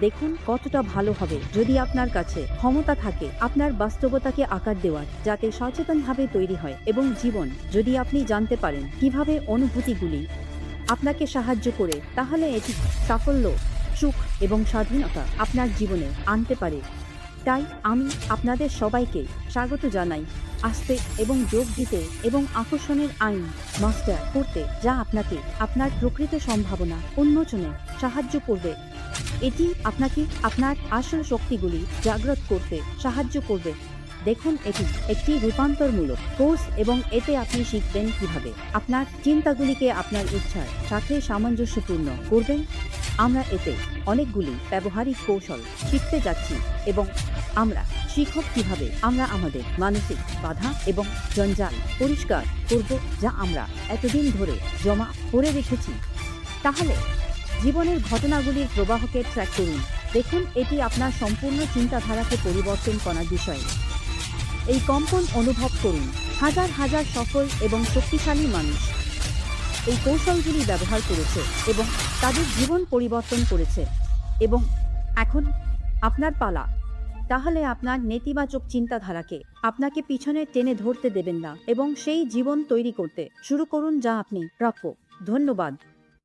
দেখুন কতটা ভালো হবে যদি আপনার কাছে ক্ষমতা থাকে আপনার বাস্তবতাকে আকার দেওয়ার, যাতে সচেতনভাবে তৈরি হয় এবং জীবন যদি আপনি জানতে পারেন কিভাবে অনুভূতিগুলি আপনাকে সাহায্য করে, তাহলে এটি সাফল্য, সুখ এবং স্বাধীনতা আপনার জীবনে আনতে পারে। তাই আমি আপনাদের সবাইকে স্বাগত জানাই আসতে এবং যোগ দিতে এবং আকর্ষণের আইন মাস্টার করতে, যা আপনাকে আপনার প্রকৃত সম্ভাবনা উন্মোচনে সাহায্য করবে। এটি আপনাকে আপনার আসল শক্তিগুলি জাগ্রত করতে সাহায্য করবে। দেখুন, এটি একটি রূপান্তরমূলক কোর্স এবং এতে আপনি শিখবেন কিভাবে আপনার চিন্তাগুলিকে আপনার ইচ্ছার সাথে সামঞ্জস্যপূর্ণ করবেন। আমরা এতে অনেকগুলি ব্যবহারিক কৌশল শিখতে যাচ্ছি এবং আমরা শিখব কিভাবে আমরা আমাদের মানসিক বাধা এবং জঞ্জাল পরিষ্কার করব, যা আমরা এতদিন ধরে জমা করে রেখেছি। তাহলে জীবনের ঘটনাগুলির প্রবাহকে ট্র্যাক করুন। দেখুন, এটি আপনার সম্পূর্ণ চিন্তাধারাকে পরিবর্তন করার বিষয়। এই কম্পন অনুভব করুন। হাজার হাজার সফল এবং শক্তিশালী মানুষ এই কৌশলগুলি ব্যবহার করেছে এবং তাদের জীবন পরিবর্তন করেছে। এবং এখন আপনার পালা। তাহলে আপনার নেতিবাচক চিন্তাধারাকে আপনাকে পিছনে টেনে ধরতে দেবেন না এবং সেই জীবন তৈরি করতে শুরু করুন যা আপনি প্রাপ্য। ধন্যবাদ।